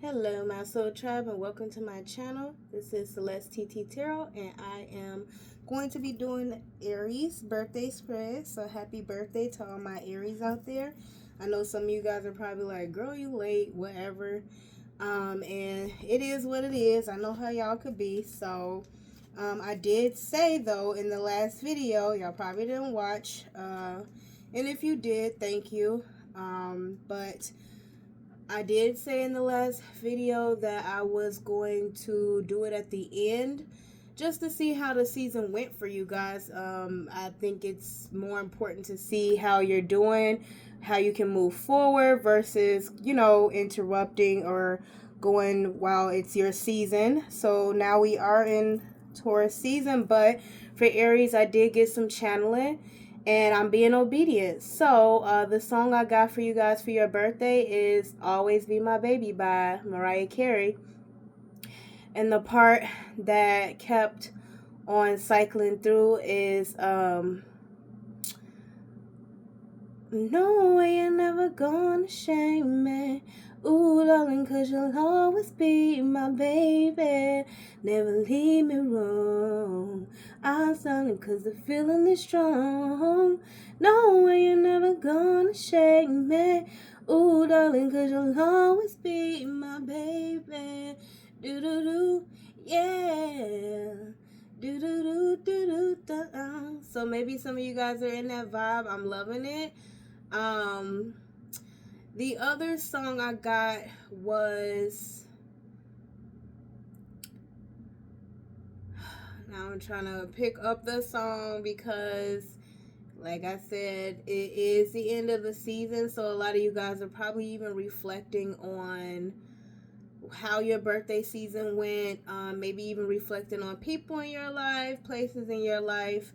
Hello, my soul tribe, and welcome to my channel. This is Celeste TT Tarot, and I am going to be doing Aries birthday spread. So, happy birthday to all my Aries out there. I know some of you guys are probably like, "Girl, you late," whatever. And it is what it is. I know how y'all could be. So, I did say though in the last video, y'all probably didn't watch. And if you did, thank you. But I did say in the last video that I was going to do it at the end just to see how the season went for you guys. I think it's more important to see how you're doing, how you can move forward versus, interrupting or going while it's your season. So now we are in Taurus season, but for Aries, I did get some channeling and I'm being obedient. So, the song I got for you guys for your birthday is Always Be My Baby by Mariah Carey. And the part that kept on cycling through is no way you're never gonna shame me. Ooh, darling, 'cause you'll always be my baby. Never leave me wrong. I'm starting 'cause the feeling is strong. No way you're never gonna shame me. Ooh, darling, 'cause you'll always be my baby. Do-do-do, yeah. Do-do-do-do-do-do. So maybe some of you guys are in that vibe. I'm loving it. Um, the other song I got was, now I'm trying to pick up the song because, like I said, it is the end of the season, so a lot of you guys are probably even reflecting on how your birthday season went, maybe even reflecting on people in your life, places in your life,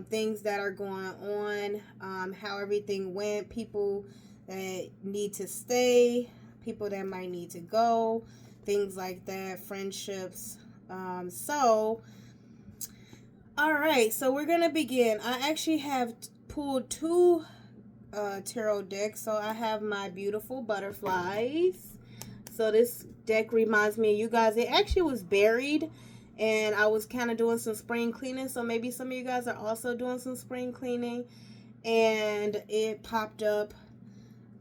things that are going on, how everything went, people that need to stay, people that might need to go, things like that, friendships. All right, so we're gonna begin. I actually have pulled two tarot decks. So I have my beautiful butterflies. So this deck reminds me of you guys. It actually was buried and I was kind of doing some spring cleaning. So maybe some of you guys are also doing some spring cleaning and it popped up.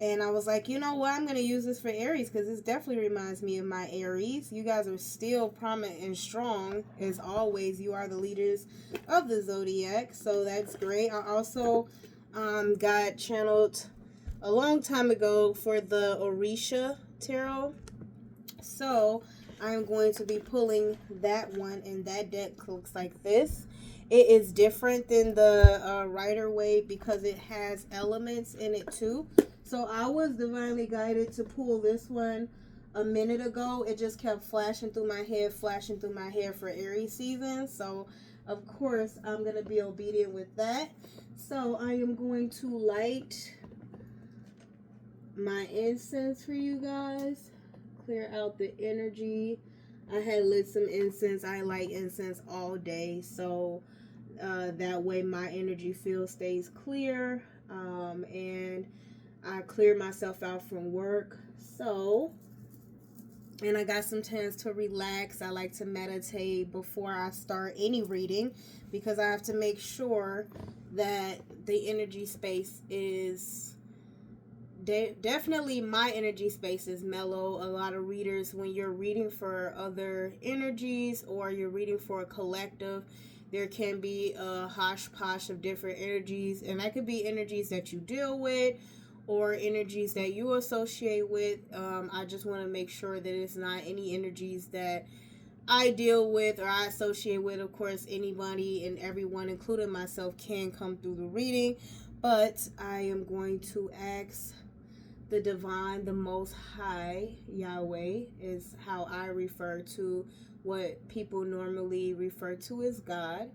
And I was like, you know what? I'm going to use this for Aries because this definitely reminds me of my Aries. You guys are still prominent and strong. As always, you are the leaders of the Zodiac. So that's great. I also got channeled a long time ago for the Orisha Tarot. So I'm going to be pulling that one, and that deck looks like this. It is different than the Rider-Waite because it has elements in it too. So I was divinely guided to pull this one a minute ago. It just kept flashing through my head for Aries season. So of course I'm going to be obedient with that. So I am going to light my incense for you guys, clear out the energy. I had lit some incense. I light incense all day, so that way my energy field stays clear, and I clear myself out from work. So, and I got some chance to relax. I like to meditate before I start any reading because I have to make sure that the energy space is definitely my energy space is mellow. A lot of readers, when you're reading for other energies or you're reading for a collective, there can be a hodgepodge of different energies, and that could be energies that you deal with or energies that you associate with. I just want to make sure that it's not any energies that I deal with or I associate with. Of course, anybody and everyone, including myself, can come through the reading, but I am going to ask the divine, the most high, Yahweh is how I refer to what people normally refer to as God,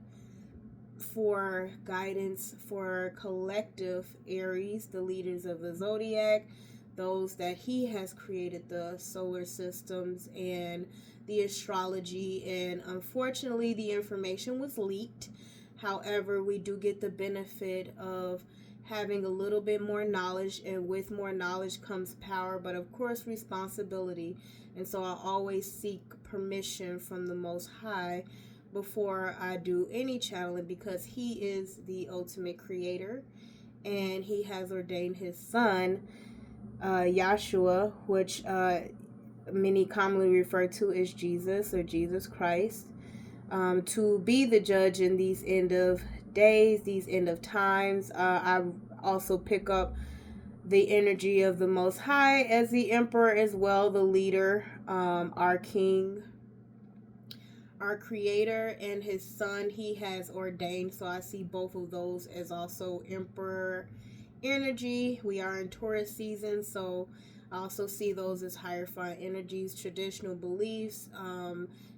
for guidance for collective Aries, the leaders of the Zodiac, those that he has created the solar systems and the astrology. And unfortunately, the information was leaked. However, we do get the benefit of having a little bit more knowledge, and with more knowledge comes power, but of course responsibility. And so I always seek permission from the Most High before I do any channeling, because He is the ultimate creator, and He has ordained His Son, Yahshua, which many commonly refer to as Jesus or Jesus Christ, to be the judge in these end of days, these end of times. I also pick up the energy of the Most High as the Emperor as well, the leader, our King, our Creator, and His Son He has ordained. So I see both of those as also Emperor energy. We are in Taurus season, so I also see those as hierophant energies, traditional beliefs,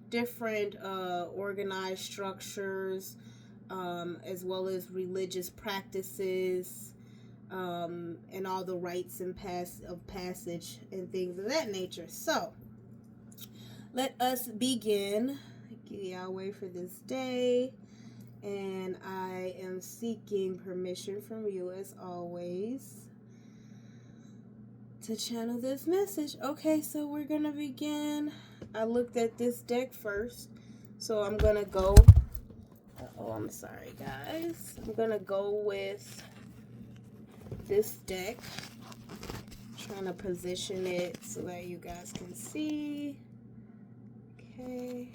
different organized structures, as well as religious practices, and all the rites and passage and things of that nature. So let us begin. Get Yahweh for this day, and I am seeking permission from you as always to channel this message. Okay, so we're gonna begin. I looked at this deck first, so I'm gonna go. Oh, I'm sorry, guys. I'm gonna go with this deck. Trying to position it so that you guys can see. Okay.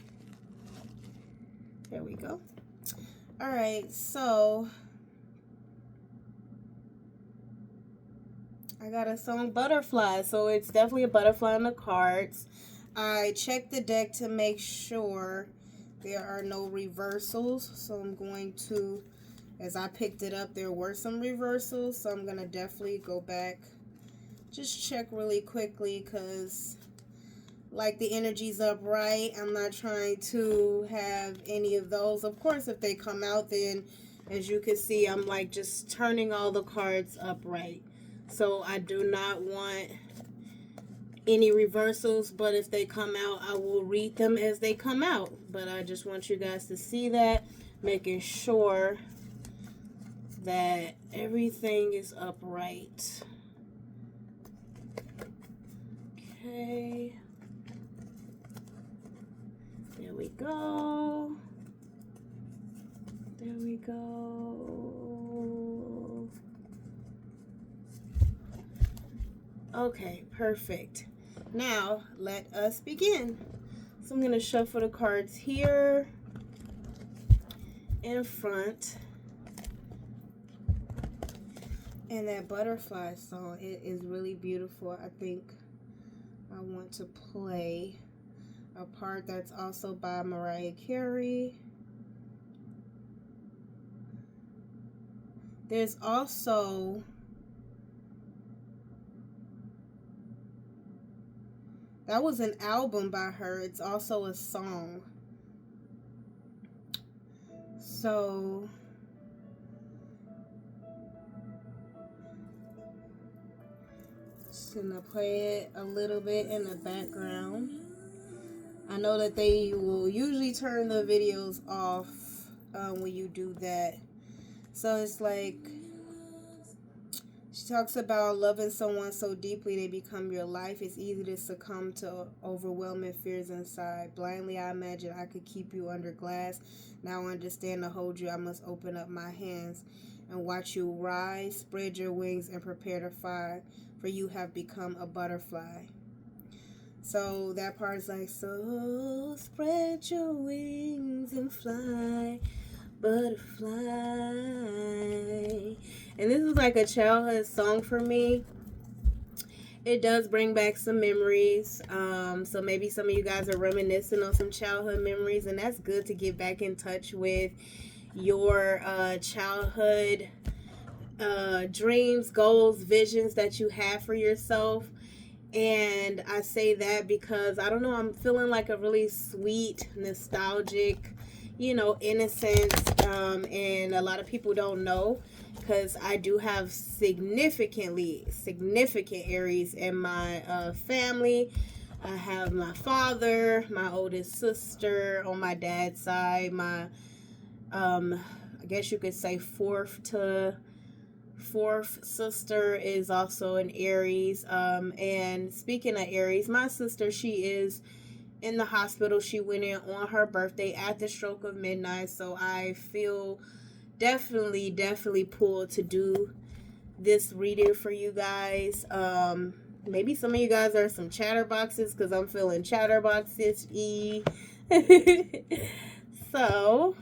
There we go. Alright, so I got a song Butterfly, so it's definitely a butterfly on the cards. I checked the deck to make sure there are no reversals, so I'm going to, as I picked it up, there were some reversals, so I'm going to definitely go back, just check really quickly, because like the energy's upright. I'm not trying to have any of those. Of course, if they come out, then as you can see, I'm like just turning all the cards upright. So I do not want any reversals, but if they come out, I will read them as they come out. But I just want you guys to see that, making sure that everything is upright. Okay. There we go. There we go. Okay, perfect. Now, let us begin. So I'm going to shuffle the cards here in front. And that butterfly song, it is really beautiful. I think I want to play a part that's also by Mariah Carey. There's also that was an album by her. It's also a song. So just gonna play it a little bit in the background. I know that they will usually turn the videos off when you do that. So it's like, she talks about loving someone so deeply they become your life. It's easy to succumb to overwhelming fears inside. Blindly, I imagine I could keep you under glass. Now I understand to hold you, I must open up my hands and watch you rise, spread your wings, and prepare to fly, for you have become a butterfly. So that part is like, so spread your wings and fly, butterfly. And this is like a childhood song for me. It does bring back some memories. So maybe some of you guys are reminiscing on some childhood memories, and that's good to get back in touch with your childhood dreams, goals, visions that you have for yourself. And I say that because, I don't know, I'm feeling like a really sweet, nostalgic, innocence. And a lot of people don't know, because I do have significant Aries in my family. I have my father, my oldest sister on my dad's side, my I guess you could say fourth to fourth sister is also an Aries. And speaking of Aries, my sister, she is in the hospital. She went in on her birthday at the stroke of midnight. So I feel definitely pulled to do this reading for you guys. Maybe some of you guys are some chatterboxes because I'm feeling chatterboxes. So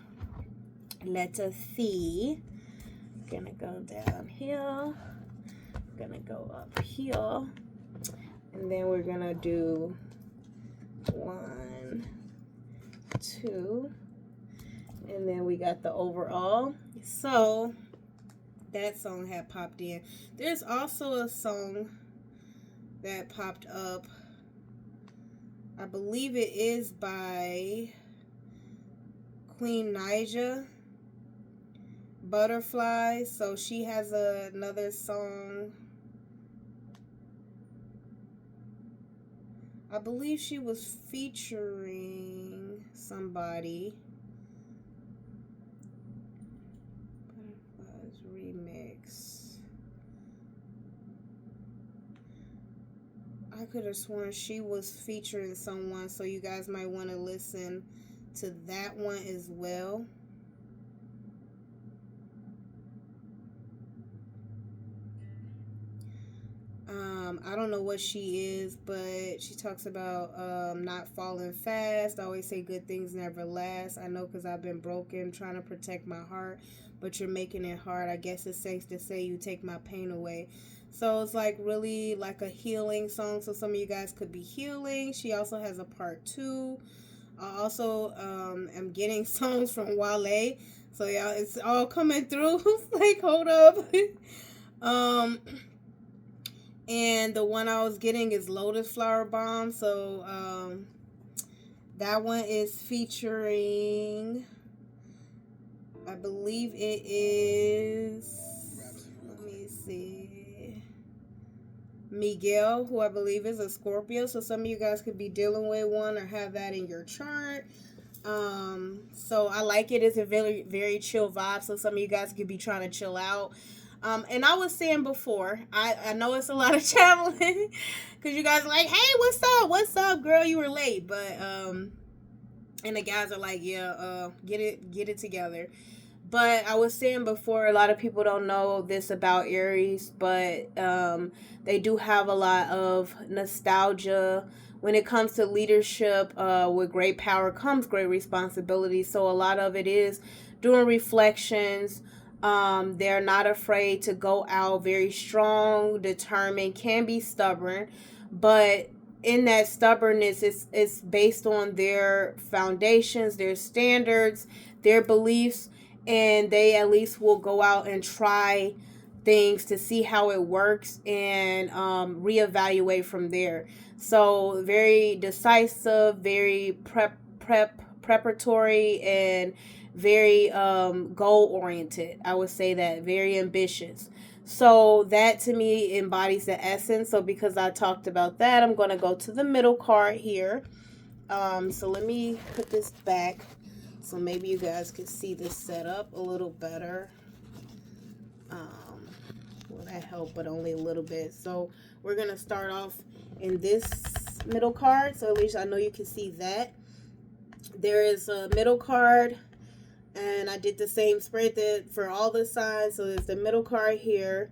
let us see. Gonna go down here. Gonna go up here. And then we're gonna do 1, 2, and then we got the overall. So that song had popped in. There's also a song that popped up. I believe it is by Queen Naija, Butterfly. So she has another song. I believe she was featuring somebody. Butterflies remix. I could have sworn she was featuring someone, so you guys might want to listen to that one as well. I don't know what she is, but she talks about not falling fast. I always say good things never last. I know because I've been broken trying to protect my heart, but you're making it hard. I guess it's safe to say you take my pain away. So it's like really like a healing song. So some of you guys could be healing. She also has a part 2. I also am getting songs from Wale. So y'all, it's all coming through. Like, hold up. And the one I was getting is Lotus Flower Bomb. So that one is featuring, I believe it is, let me see, Miguel, who I believe is a Scorpio. So some of you guys could be dealing with one or have that in your chart. So I like it. It's a very chill vibe. So some of you guys could be trying to chill out. And I was saying before, I know it's a lot of traveling because you guys are like, hey, what's up, girl, you were late. But and the guys are like, yeah, get it together. But I was saying before, a lot of people don't know this about Aries, but they do have a lot of nostalgia when it comes to leadership. With great power comes great responsibility. So a lot of it is doing reflections. They're not afraid to go out, very strong, determined, can be stubborn, but in that stubbornness, it's based on their foundations, their standards, their beliefs, and they at least will go out and try things to see how it works and reevaluate from there. So very decisive, very preparatory, and very goal oriented. I would say that very ambitious. So that to me embodies the essence. So because I talked about that, I'm going to go to the middle card here. So let me put this back so maybe you guys can see this setup a little better. Well, that helped, but only a little bit. So we're going to start off in this middle card. So at least I know you can see that. There is a middle card, and I did the same spread that for all the signs. So there's the middle card here.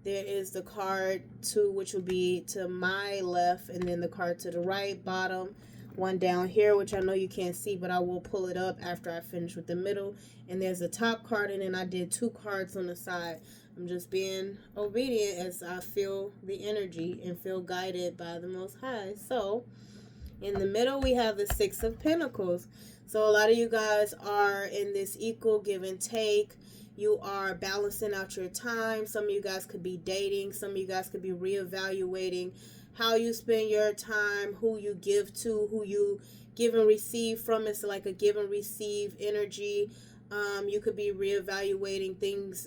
There is the card 2, which will be to my left, and then the card to the right, bottom. One down here, which I know you can't see, but I will pull it up after I finish with the middle. And there's a top card, and then I did 2 cards on the side. I'm just being obedient as I feel the energy and feel guided by the Most High. So in the middle, we have the 6 of Pentacles. So a lot of you guys are in this equal give and take. You are balancing out your time. Some of you guys could be dating. Some of you guys could be reevaluating how you spend your time, who you give to, who you give and receive from. It's like a give and receive energy. You could be reevaluating things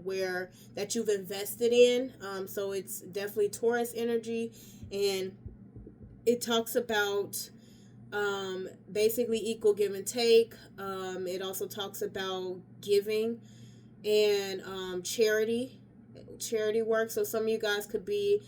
where that you've invested in. So it's definitely Taurus energy, and it talks about basically equal give and take. It also talks about giving and charity charity work. So some of you guys could be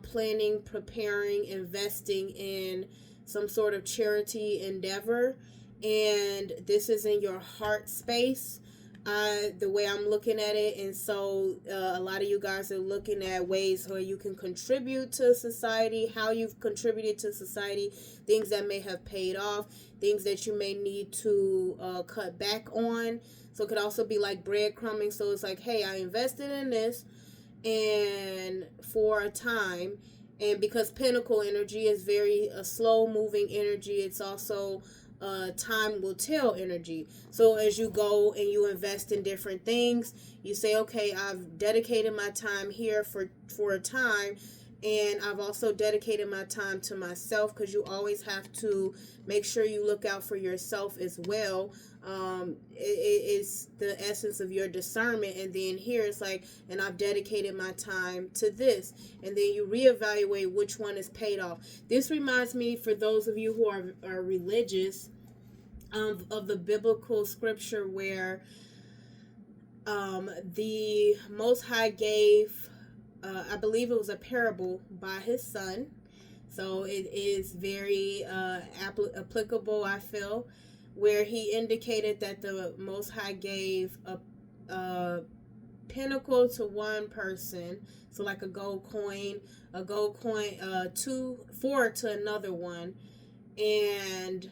planning, preparing, investing in some sort of charity endeavor, and this is in your heart space, the way I'm looking at it. And so a lot of you guys are looking at ways where you can contribute to society, how you've contributed to society, things that may have paid off, things that you may need to cut back on. So it could also be like breadcrumbing. So it's like, hey, I invested in this and for a time, and because Pentacle energy is very a slow moving energy, it's also time will tell energy. So as you go and you invest in different things, you say, okay, I've dedicated my time here for a time, and I've also dedicated my time to myself, because you always have to make sure you look out for yourself as well. It's the essence of your discernment. And then here it's like, and I've dedicated my time to this, and then you reevaluate which one is paid off. This reminds me, for those of you who are religious, of the biblical scripture where the Most High gave, I believe it was a parable by his son. So it is very applicable, I feel, where he indicated that the Most High gave a pinnacle to one person, so like a gold coin, four to another one, and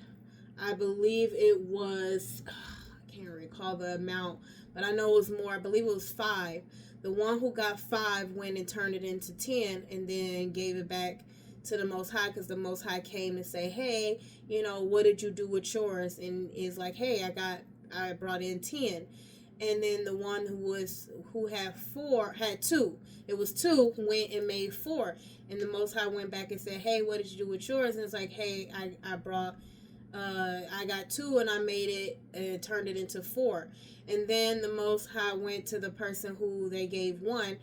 I believe it was, I can't recall the amount, but I know it was more. I believe it was 5. The one who got 5 went and turned it into 10, and then gave it back to the Most High, because the Most High came and say, hey, what did you do with yours? And is like, hey, I brought in 10. And then the one who had 2. It was 2 went and made 4. And the Most High went back and said, hey, what did you do with yours? And it's like, hey, I got 2 and I made it and turned it into 4. And then the Most High went to the person who they gave 1,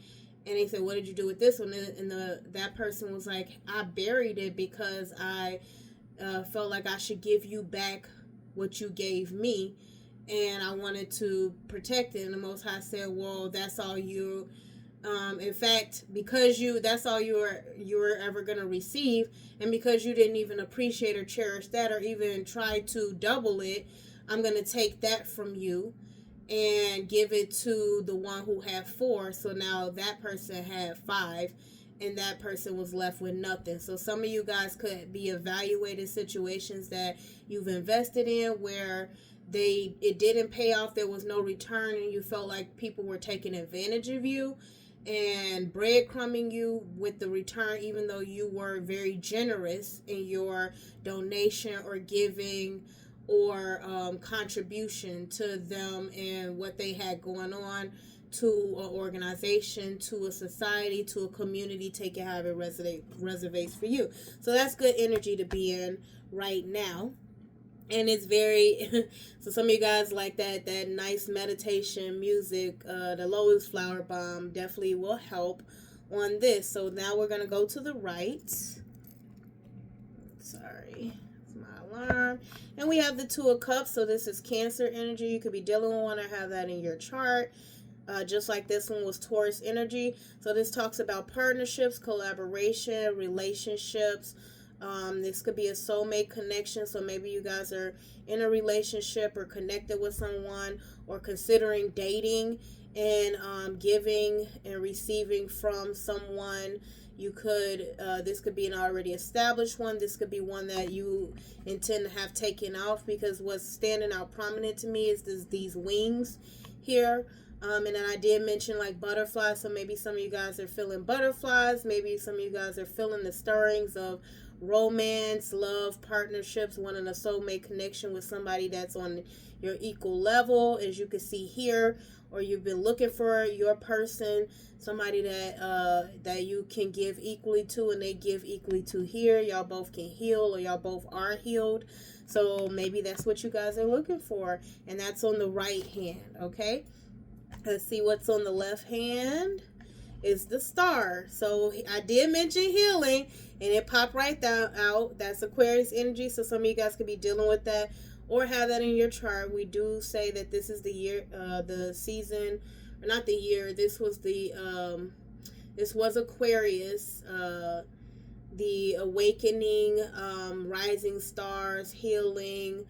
and he said, what did you do with this one? And that person was like, I buried it because I felt like I should give you back what you gave me, and I wanted to protect it. And the Most High said, well, that's all you, in fact, because that's all you were ever going to receive, and because you didn't even appreciate or cherish that or even try to double it, I'm going to take that from you and give it to the one who had 4. So now that person had 5, and that person was left with nothing. So some of you guys could be evaluating situations that you've invested in where it didn't pay off, there was no return, and you felt like people were taking advantage of you and breadcrumbing you with the return, even though you were very generous in your donation or giving or contribution to them and what they had going on, to an organization, to a society, to a community, take it however it resonates for you. So that's good energy to be in right now. And it's very, so some of you guys like that nice meditation music, the Lotus Flower Bomb definitely will help on this. So now we're going to go to the right. Sorry. Alarm. And we have the 2 of Cups. So this is Cancer energy. You could be dealing with one or have that in your chart. Just like this one was Taurus energy. So this talks about partnerships, collaboration, relationships. This could be a soulmate connection. So maybe you guys are in a relationship or connected with someone or considering dating, and giving and receiving from someone. You could, this could be an already established one. This could be one that you intend to have taken off, because what's standing out prominent to me is these wings here. And then I did mention like butterflies. So maybe some of you guys are feeling butterflies. Maybe some of you guys are feeling the stirrings of romance, love, partnerships, wanting a soulmate connection with somebody that's on your equal level, as you can see here. Or you've been looking for your person, somebody that you can give equally to and they give equally to here. Y'all both can heal, or y'all both are healed. So maybe that's what you guys are looking for. And that's on the right hand, okay? Let's see what's on the left hand. Is the Star. So I did mention healing, and it popped right out. That's Aquarius energy. So some of you guys could be dealing with that or have that in your chart. We do say that this is the year, the season or not the year. This was Aquarius. The awakening, rising stars, healing,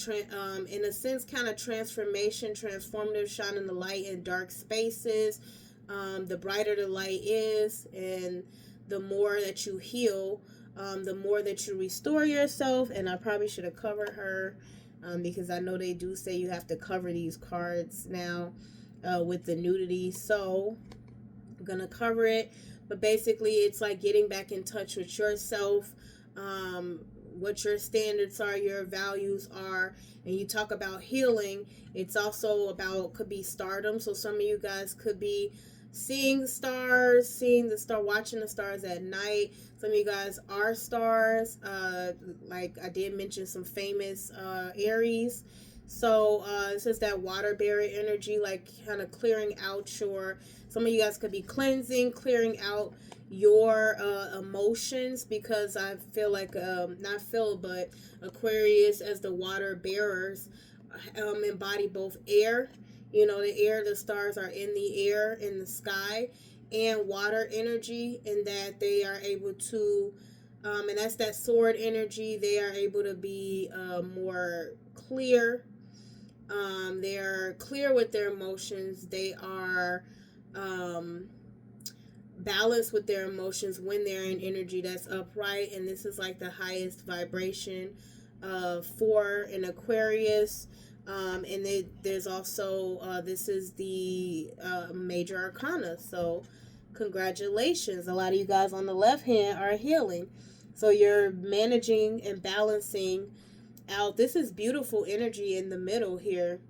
in a sense, kind of transformation, transformative, shining the light in dark spaces. The brighter the light is, and the more that you heal, the more that you restore yourself. And I probably should have covered her, because I know they do say you have to cover these cards now with the nudity. So I'm gonna cover it, but basically it's like getting back in touch with yourself, what your standards are, your values are. And you talk about healing, it's also about, could be stardom. So some of you guys could be seeing stars, watching the stars at night. Some of you guys are stars, like I did mention some famous Aries. So this is that water bearer energy, like kind of clearing out your, some of you guys could be cleansing, clearing out your emotions, because I feel like, not feel, but Aquarius as the water bearers embody both air, the air, the stars are in the air, in the sky, and water energy, and that they are able to, and that's that sword energy, they are able to be more clear. They are clear with their emotions. They are um, balanced with their emotions when they're in energy that's upright. And this is like the highest vibration for an Aquarius. And there's also, this is the major arcana. So congratulations. A lot of you guys on the left hand are healing. So you're managing and balancing out. This is beautiful energy in the middle here.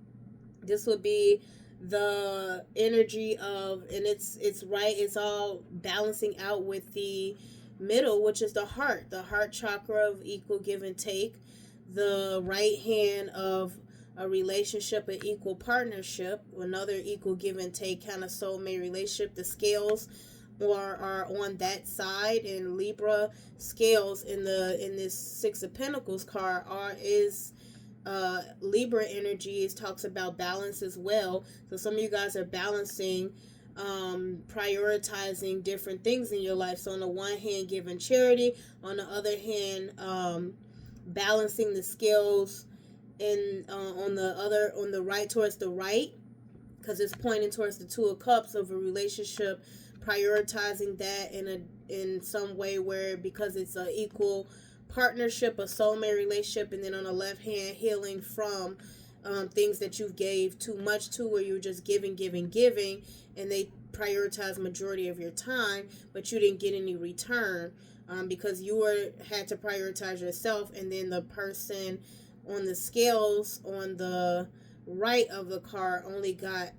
This would be the energy of, and it's right, it's all balancing out with the middle, which is the heart chakra of equal give and take, the right hand of a relationship, an equal partnership, another equal give and take kind of soulmate relationship. The scales are on that side, and Libra scales in this Six of Pentacles card is Libra energy. Is talks about balance as well. So some of you guys are balancing, prioritizing different things in your life. So on the one hand, giving charity, on the other hand, balancing the scales, and on the right, towards the right, because it's pointing towards the Two of Cups of a relationship, prioritizing that in some way, where, because it's an equal partnership, a soulmate relationship. And then on the left hand, healing from things that you gave too much to, where you were just giving, and they prioritize majority of your time, but you didn't get any return, because you had to prioritize yourself. And then the person on the scales on the right of the card only got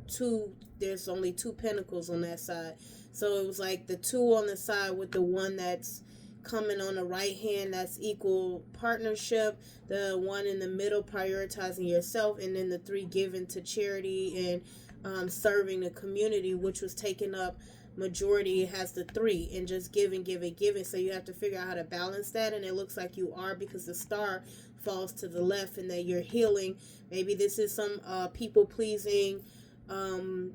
two, there's only two pentacles on that side. So it was like the two on the side with the one that's coming on the right hand, that's equal partnership, the one in the middle prioritizing yourself, and then the three given to charity and serving the community, which was taken up majority. It has the three and just giving. So you have to figure out how to balance that, and it looks like you are, because the star falls to the left, and that you're healing. Maybe this is some people pleasing,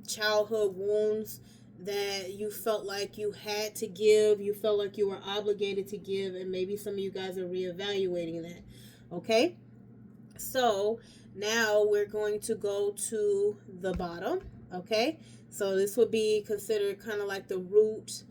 childhood wounds that you felt like you had to give, you felt like you were obligated to give, and maybe some of you guys are reevaluating that. Okay, so now we're going to go to the bottom. Okay, so this would be considered kind of like the root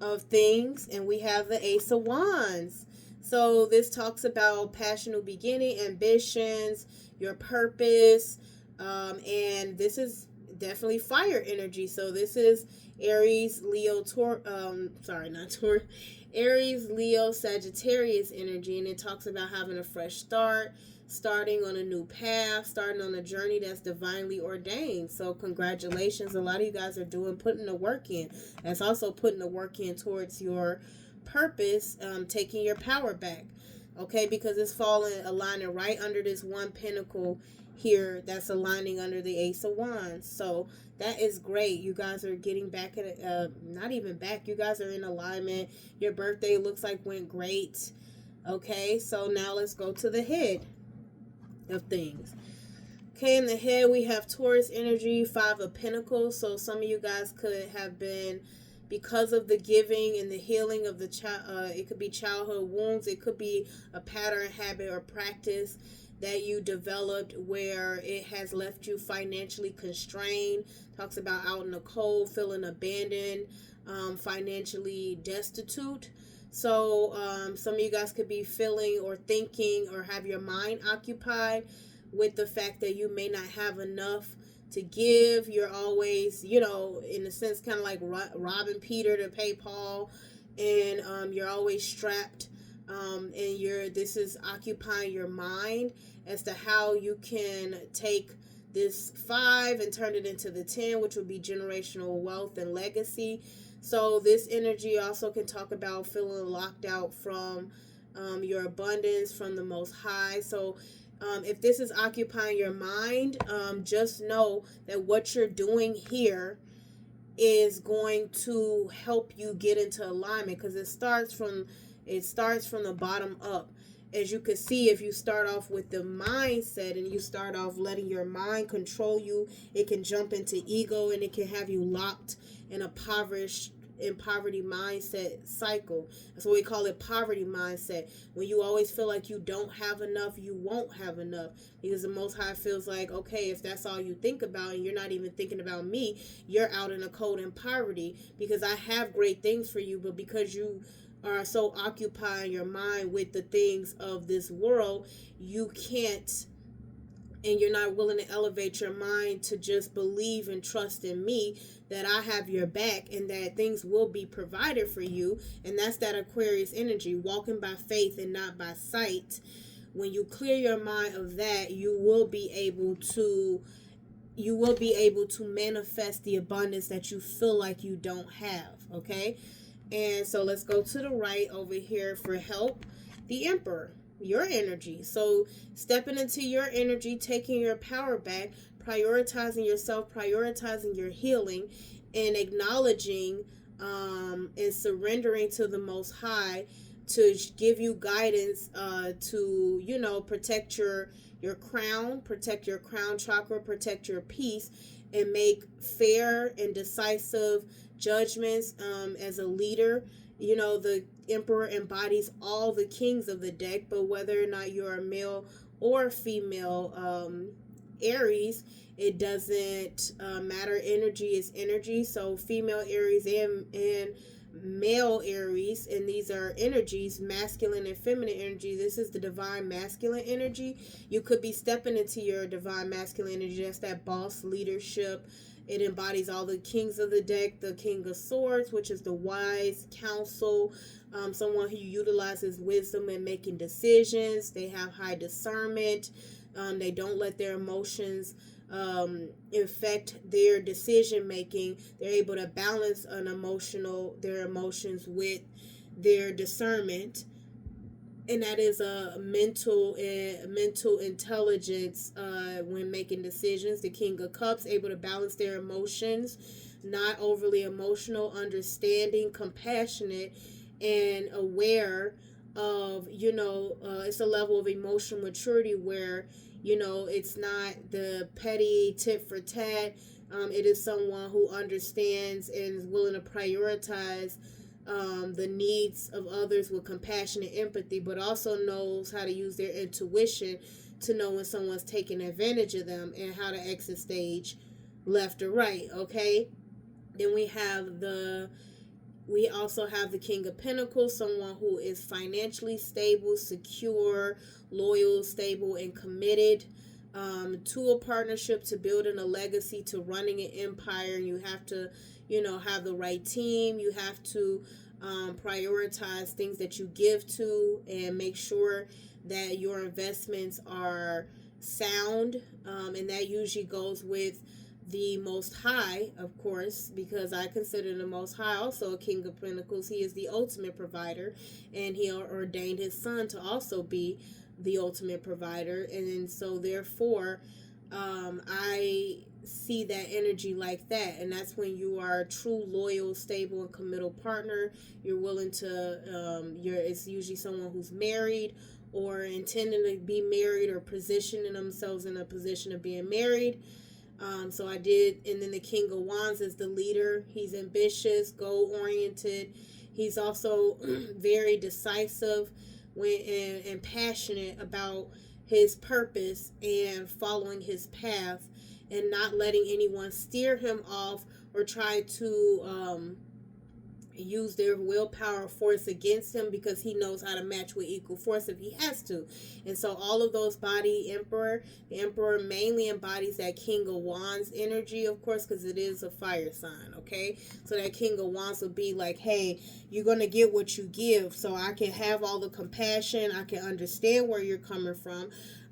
of things, and we have the Ace of Wands. So this talks about passionate beginning, ambitions, your purpose, and this is definitely fire energy. So this is Aries, Leo, Aries, Leo, Sagittarius energy, and it talks about having a fresh start, starting on a new path, starting on a journey that's divinely ordained. So congratulations. A lot of you guys are putting the work in. That's also putting the work in towards your purpose, taking your power back. Okay, because it's aligning right under this one pentacle here that's aligning under the Ace of Wands. So that is great. You guys are getting back not even back. You guys are in alignment. Your birthday looks like went great. Okay, so now let's go to the head of things. Okay, in the head we have Taurus energy, Five of Pentacles. So some of you guys could have been, because of the giving and the healing of the child, it could be childhood wounds, it could be a pattern, habit, or practice that you developed where it has left you financially constrained. Talks about out in the cold, feeling abandoned, financially destitute. So some of you guys could be feeling or thinking or have your mind occupied with the fact that you may not have enough to give. You're always, in a sense, kind of like robbing Peter to pay Paul, and you're always strapped. And this is occupying your mind as to how you can take this 5 and turn it into the 10, which would be generational wealth and legacy. So this energy also can talk about feeling locked out from your abundance from the Most High. So if this is occupying your mind, just know that what you're doing here is going to help you get into alignment, because it starts from the bottom up. As you can see, if you start off with the mindset and you start off letting your mind control you, it can jump into ego and it can have you locked in a poverty mindset cycle. That's what we call it, poverty mindset. When you always feel like you don't have enough, you won't have enough, because the Most High feels like, okay, if that's all you think about and you're not even thinking about me, you're out in the cold in poverty, because I have great things for you, but because you are so occupying your mind with the things of this world, you can't, and you're not willing to elevate your mind to just believe and trust in me, that I have your back and that things will be provided for you. And that's that Aquarius energy, walking by faith and not by sight. When you clear your mind of that, you will be able to manifest the abundance that you feel like you don't have. Okay, and so let's go to the right over here for help. The Emperor, your energy. So stepping into your energy, taking your power back, prioritizing yourself, prioritizing your healing, and acknowledging and surrendering to the Most High to give you guidance, to protect your crown, protect your crown chakra, protect your peace, and make fair and decisive judgments as a leader. The Emperor embodies all the kings of the deck, but whether or not you're a male or female Aries, it doesn't matter. Energy is energy. So female Aries and male Aries, and these are energies, masculine and feminine energy. This is the divine masculine energy. You could be stepping into your divine masculine energy. That's that boss leadership. It embodies all the kings of the deck. The King of Swords, which is the wise counsel, someone who utilizes wisdom in making decisions. They have high discernment. They don't let their emotions affect their decision making. They're able to balance their emotions with their discernment, and that is a mental intelligence when making decisions. The King of Cups, able to balance their emotions, not overly emotional, understanding, compassionate, and aware of, it's a level of emotional maturity where, it's not the petty tit for tat. It is someone who understands and is willing to prioritize the needs of others with compassion and empathy, but also knows how to use their intuition to know when someone's taking advantage of them and how to exit stage left or right. Okay, then we also have the King of Pentacles, someone who is financially stable, secure, loyal, stable, and committed to a partnership, to building a legacy, to running an empire. You have to, have the right team. You have to prioritize things that you give to and make sure that your investments are sound. And that usually goes with the Most High, of course, because I consider the Most High also a King of Pentacles. He is the ultimate provider, and he ordained his son to also be the ultimate provider. And then so therefore, I see that energy like that, and that's when you are a true, loyal, stable, and committal partner. You're willing to it's usually someone who's married or intending to be married or positioning themselves in a position of being married. So I did, and then the King of Wands is the leader. He's ambitious, goal oriented. He's also very decisive and passionate about his purpose and following his path, and not letting anyone steer him off or try to use their willpower force against him, because he knows how to match with equal force if he has to. And so all of those body the emperor mainly embodies that King of Wands energy, of course, because it is a fire sign. Okay, so that King of Wands will be like, hey, you're gonna get what you give, so I can have all the compassion, I can understand where you're coming from,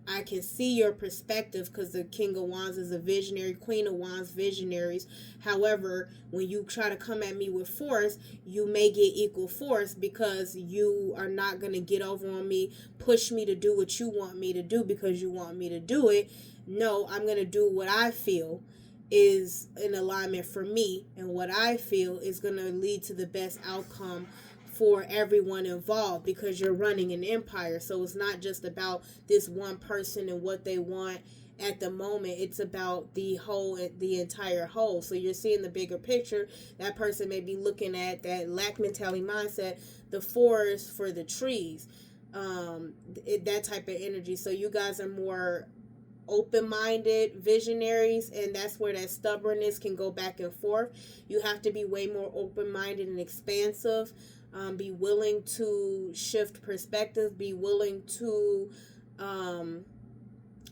I can see your perspective, because the King of Wands is a visionary, Queen of Wands, visionaries. However, when you try to come at me with force, you may get equal force, because you are not going to get over on me, push me to do what you want me to do because you want me to do it. No, I'm going to do what I feel is in alignment for me, and what I feel is going to lead to the best outcome for everyone involved, because you're running an empire. So it's not just about this one person and what they want at the moment. It's about the entire whole. So you're seeing the bigger picture. That person may be looking at that lack mentality mindset, the forest for the trees, that type of energy. So you guys are more open-minded visionaries, and that's where that stubbornness can go back and forth. You have to be way more open-minded and expansive. Be willing to shift perspective, be willing to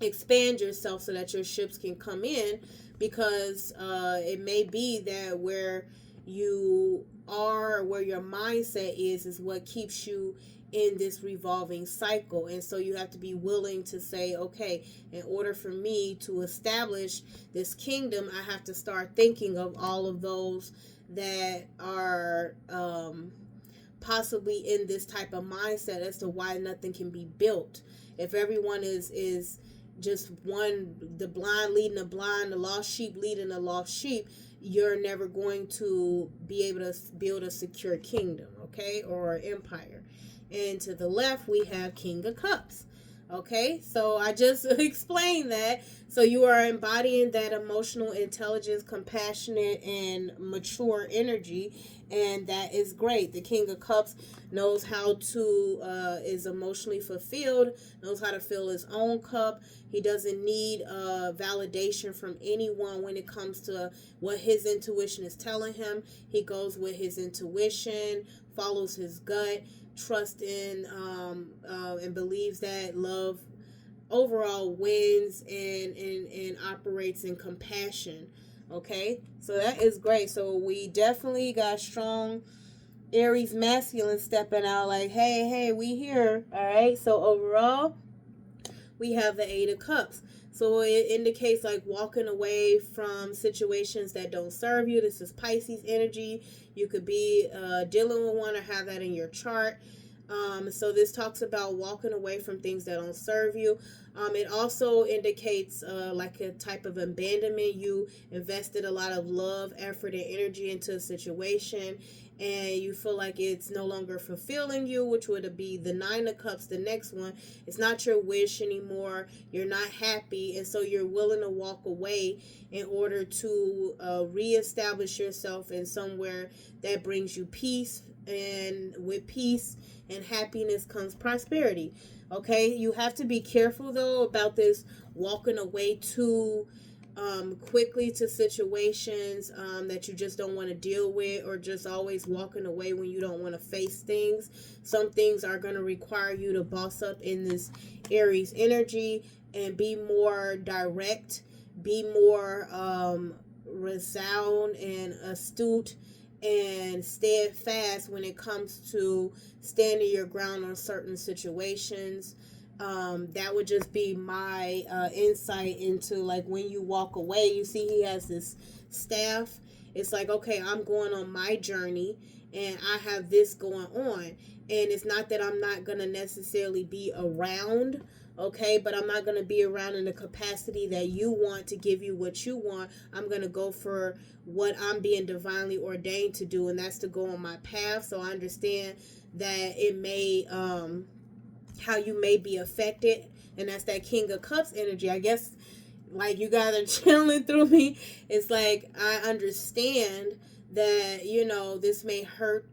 expand yourself so that your ships can come in, because it may be that where you are, where your mindset is what keeps you in this revolving cycle. And so you have to be willing to say, okay, in order for me to establish this kingdom, I have to start thinking of all of those that are possibly in this type of mindset as to why nothing can be built. If everyone is just one, the blind leading the blind, the lost sheep leading the lost sheep, you're never going to be able to build a secure kingdom, okay, or empire. And to the left, we have King of Cups. Okay, so I just explained that. So you are embodying that emotional intelligence, compassionate, and mature energy, and that is great. The King of Cups knows how to, is emotionally fulfilled, knows how to fill his own cup. He doesn't need validation from anyone when it comes to what his intuition is telling him. He goes with his intuition, follows his gut, trust in and believes that love overall wins, and operates in compassion. Okay, so that is great. So we definitely got strong Aries masculine stepping out like, hey, we here. All right, so overall we have the Eight of Cups. So it indicates like walking away from situations that don't serve you. This is Pisces energy. You could be dealing with one or have that in your chart. So this talks about walking away from things that don't serve you. It also indicates like a type of abandonment. You invested a lot of love, effort, and energy into a situation, and you feel like it's no longer fulfilling you, which would be the Nine of Cups, the next one. It's not your wish anymore. You're not happy, and so you're willing to walk away in order to reestablish yourself in somewhere that brings you peace, and with peace and happiness comes prosperity. Okay, you have to be careful though about this walking away too quickly to situations that you just don't want to deal with, or just always walking away when you don't want to face things. Some things are going to require you to boss up in this Aries energy and be more direct, be more resound and astute and steadfast when it comes to standing your ground on certain situations. That would just be my insight into like when you walk away. You see he has this staff. It's like, okay, I'm going on my journey and I have this going on, and it's not that I'm not gonna necessarily be around okay? But I'm not going to be around in the capacity that you want to give you what you want. I'm going to go for what I'm being divinely ordained to do, and that's to go on my path. So I understand that it may, how you may be affected, and that's that King of Cups energy. I guess, like, you guys are chilling through me. It's like, I understand that, you know, this may hurt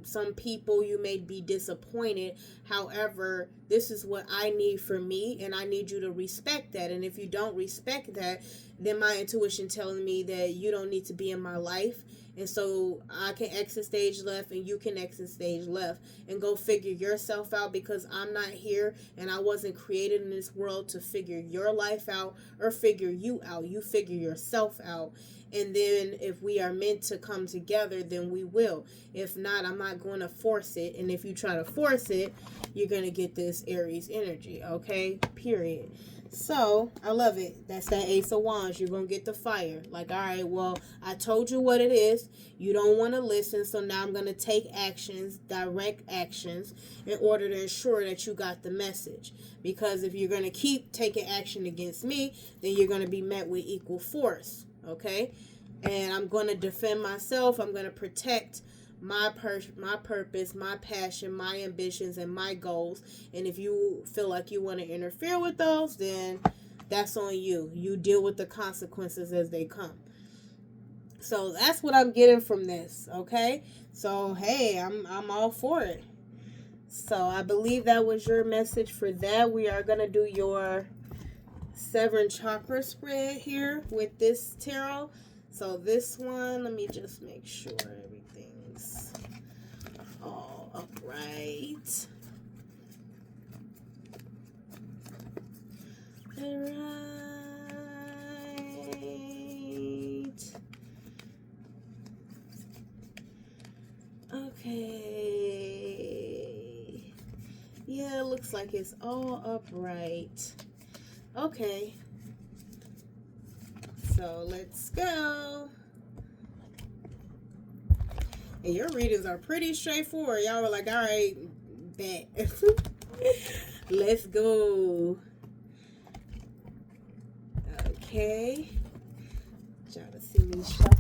some people. You may be disappointed. However, this is what I need for me, and I need you to respect that. And if you don't respect that, then my intuition telling me that you don't need to be in my life. And so I can exit stage left and you can exit stage left and go figure yourself out, because I'm not here and I wasn't created in this world to figure your life out or figure you out. You figure yourself out. And then if we are meant to come together, then we will. If not, I'm not going to force it. And if you try to force it, you're going to get this Aries energy, okay? Period. So, I love it. That's that Ace of Wands. You're going to get the fire. Like, all right, well, I told you what it is. You don't want to listen, so now I'm going to take actions, direct actions, in order to ensure that you got the message. Because if you're going to keep taking action against me, then you're going to be met with equal force, okay? And I'm going to defend myself. I'm going to protect my purpose, my passion, my ambitions, and my goals. And if you feel like you want to interfere with those, then that's on you. You deal with the consequences as they come. So that's what I'm getting from this, okay? So hey, I'm all for it. So I believe that was your message for that. We are gonna do your 7 chakra spread here with this tarot. So this one, let me just make sure everything's all upright. All right. Okay. Yeah, it looks like it's all upright. Okay. So let's go. And your readings are pretty straightforward. Y'all were like, all right, bet. Let's go. Okay. Try to see me shuffle.